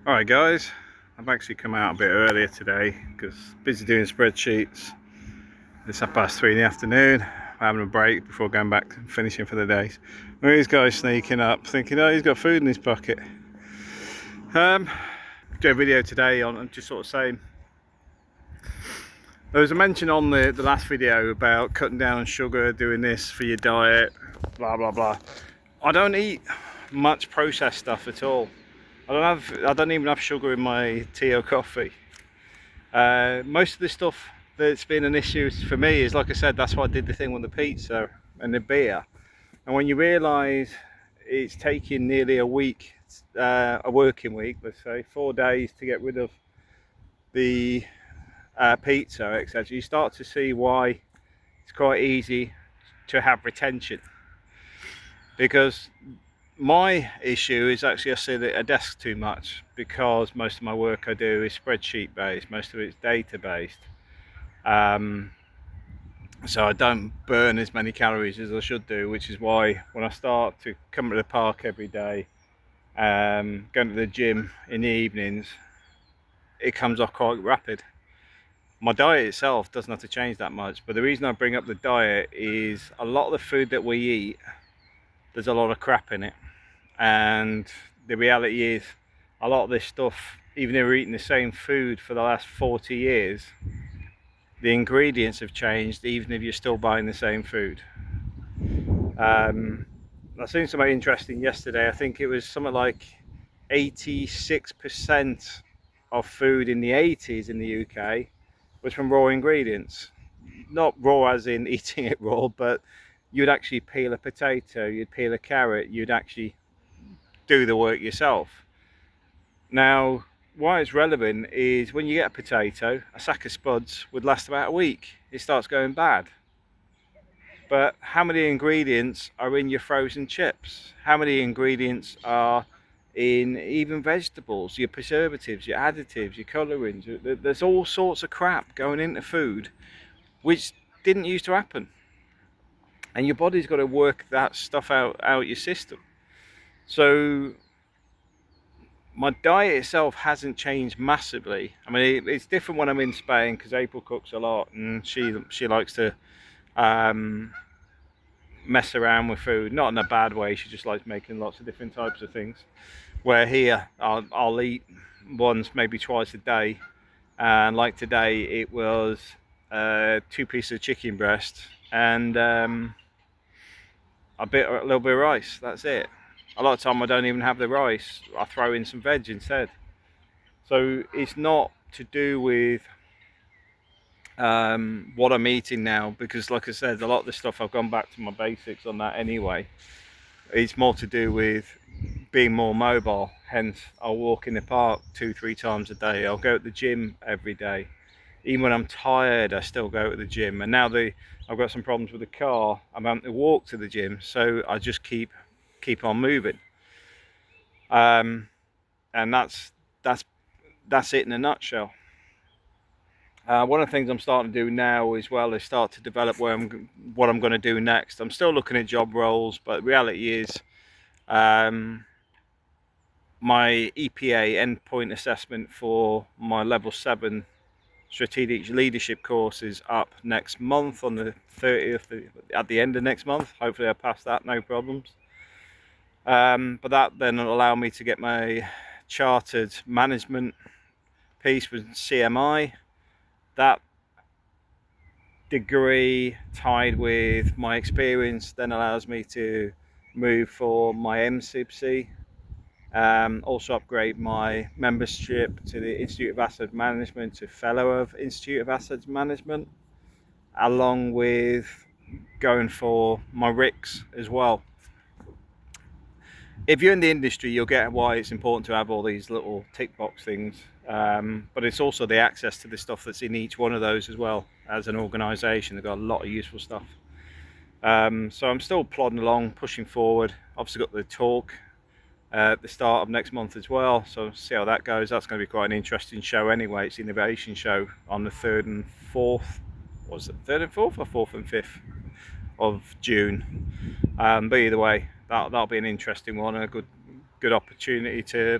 Alright guys, I've actually come out a bit earlier today because busy doing spreadsheets. It's 3:30 in the afternoon. I'm having a break before going back and finishing for the day. And these guys sneaking up thinking, oh, he's got food in his pocket. Do a video today on just sort of saying, there was a mention on the last video about cutting down on sugar, doing this for your diet, blah blah blah. I don't eat much processed stuff at all. I don't even have sugar in my tea or coffee. Most of the stuff that's been an issue for me is, like I said, that's why I did the thing with the pizza and the beer. And when you realise it's taking nearly a week, a working week, let's say 4 days to get rid of the pizza, etc., you start to see why it's quite easy to have retention. Because my issue is actually I sit at a desk too much, because most of my work I do is spreadsheet based, most of it's data based. So I don't burn as many calories as I should do, which is why when I start to come to the park every day, going to the gym in the evenings, it comes off quite rapid. My diet itself doesn't have to change that much, but the reason I bring up the diet is a lot of the food that we eat, there's a lot of crap in it. And the reality is, a lot of this stuff, even if we're eating the same food for the last 40 years, the ingredients have changed even if you're still buying the same food. I seen something interesting yesterday. I think it was something like 86% of food in the 80s in the UK was from raw ingredients. Not raw as in eating it raw, but you'd actually peel a potato, you'd peel a carrot, you'd actually do the work yourself. Now, why it's relevant is when you get a potato, a sack of spuds would last about a week. It starts going bad. But how many ingredients are in your frozen chips? How many ingredients are in even vegetables, your preservatives, your additives, your colorings? There's all sorts of crap going into food which didn't used to happen. And your body's got to work that stuff out your system. So my diet itself hasn't changed massively. I mean, it's different when I'm in Spain because April cooks a lot and she likes to mess around with food, not in a bad way. She just likes making lots of different types of things. Where here, I'll eat once, maybe twice a day, and like today, it was 2 pieces of chicken breast and a little bit of rice. That's it. A lot of time I don't even have the rice. I throw in some veg instead. So it's not to do with what I'm eating now, because like I said, a lot of the stuff I've gone back to my basics on that anyway. It's more to do with being more mobile. Hence, I'll walk in the park 2-3 times a day. I'll go to the gym every day. Even when I'm tired, I still go to the gym. And now I've got some problems with the car, I'm having to walk to the gym, so I just keep on moving. And that's it in a nutshell. One of the things I'm starting to do now as well is start to develop what I'm going to do next. I'm still looking at job roles, but the reality is my EPA endpoint assessment for my level 7 strategic leadership course is up next month on the 30th, at the end of next month. Hopefully I'll pass that, no problems. But that then will allow me to get my chartered management piece with CMI. That degree tied with my experience then allows me to move for my MCPC, also upgrade my membership to the Institute of Asset Management to Fellow of Institute of Asset Management, along with going for my RICS as well. If you're in the industry, you'll get why it's important to have all these little tick box things, but it's also the access to the stuff that's in each one of those as well. As an organisation, they've got a lot of useful stuff. So I'm still plodding along, pushing forward. Obviously got the talk at the start of next month as well, so see how that goes. That's going to be quite an interesting show anyway. It's the innovation show on the 3rd and 4th. Was it 3rd and 4th or 4th and 5th of June? But either way, that'll be an interesting one and a good opportunity to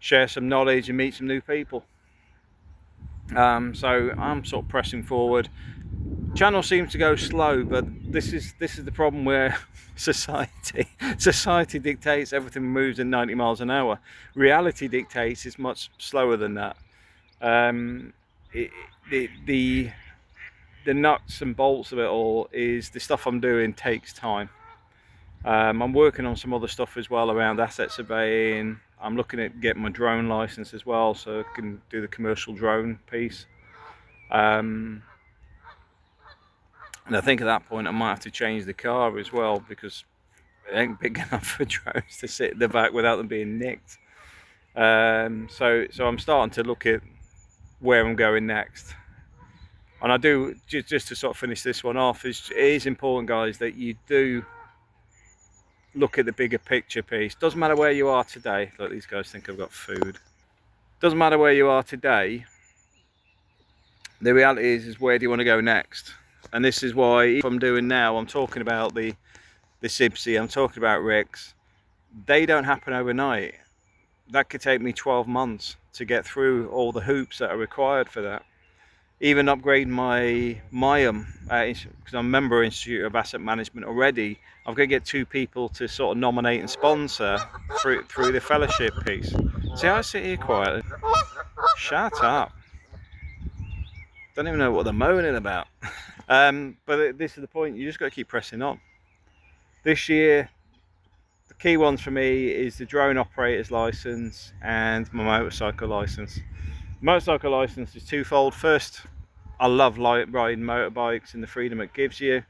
share some knowledge and meet some new people. So I'm sort of pressing forward. Channel seems to go slow, but this is the problem where society dictates everything moves at 90 miles an hour. Reality dictates it's much slower than that. The nuts and bolts of it all is the stuff I'm doing takes time. I'm working on some other stuff as well around asset surveying. I'm looking at getting my drone license as well, so I can do the commercial drone piece. And I think at that point I might have to change the car as well, because it ain't big enough for drones to sit in the back without them being nicked. So I'm starting to look at where I'm going next. And I do, just to sort of finish this one off, it is important, guys, that you do look at the bigger picture piece. Doesn't matter where you are today. Look, these guys think I've got food. Doesn't matter where you are today. The reality is where do you want to go next? And this is why, if I'm doing now, I'm talking about the SIBC, I'm talking about rigs. They don't happen overnight. That could take me 12 months to get through all the hoops that are required for that. Even upgrade my MIAM, because I'm a member of Institute of Asset Management already. I'm going to get 2 people to sort of nominate and sponsor through the fellowship piece. See how I sit here quietly? Shut up. Don't even know what they're moaning about. But this is the point, you just got to keep pressing on. This year, the key ones for me is the drone operator's license and my motorcycle license. Motorcycle license is twofold. First, I love riding motorbikes and the freedom it gives you.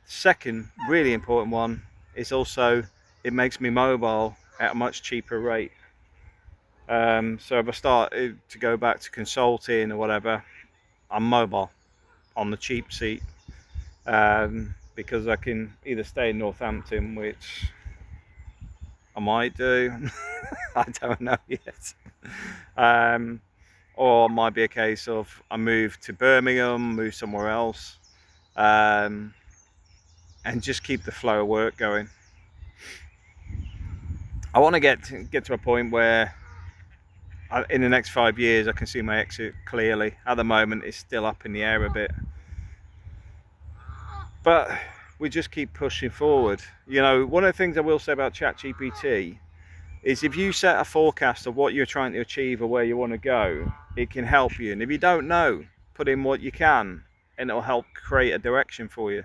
Second, really important one, is also it makes me mobile at a much cheaper rate. So if I start to go back to consulting or whatever, I'm mobile on the cheap seat, because I can either stay in Northampton, which I might do, I don't know yet, or it might be a case of I move to Birmingham, move somewhere else, and just keep the flow of work going. I want to get to a point where in the next 5 years I can see my exit clearly. At the moment it's still up in the air a bit, but we just keep pushing forward. You know, one of the things I will say about ChatGPT is if you set a forecast of what you're trying to achieve or where you want to go, it can help you. And if you don't know, put in what you can and it'll help create a direction for you.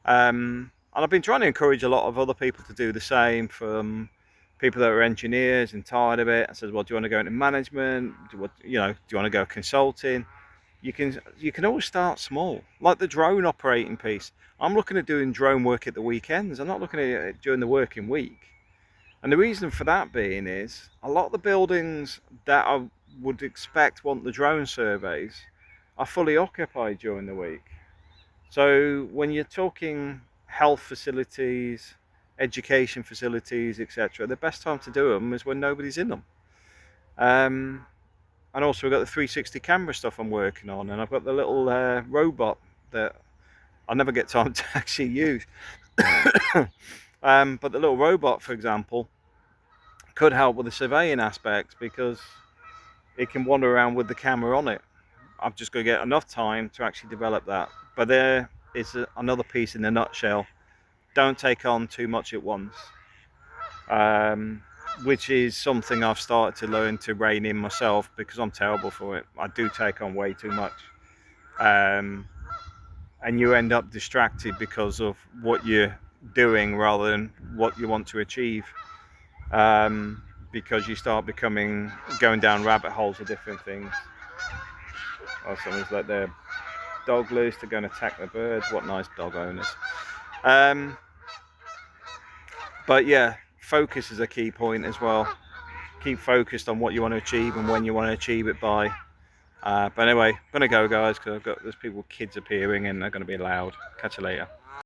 And I've been trying to encourage a lot of other people to do the same, from people that are engineers and tired of it. I said, well, do you want to go into management? Do you want to go consulting? You can always start small, like the drone operating piece. I'm looking at doing drone work at the weekends. I'm not looking at it during the working week. And the reason for that being is a lot of the buildings that I would expect want the drone surveys are fully occupied during the week. So when you're talking health facilities, education facilities, etc., the best time to do them is when nobody's in them. And also we've got the 360 camera stuff I'm working on, and I've got the little robot that I never get time to actually use. But the little robot, for example, could help with the surveying aspects because it can wander around with the camera on it. I've just got to get enough time to actually develop that. But there is another piece in a nutshell. Don't take on too much at once, which is something I've started to learn to rein in myself, because I'm terrible for it. I do take on way too much, and you end up distracted because of what you're doing rather than what you want to achieve, because you start going down rabbit holes of different things. Oh, someone's let their dog loose to go and attack the birds. What nice dog owners. But yeah, focus is a key point as well. Keep focused on what you want to achieve and when you want to achieve it by. But anyway, I'm gonna go, guys, because there's kids appearing and they're gonna be loud. Catch you later.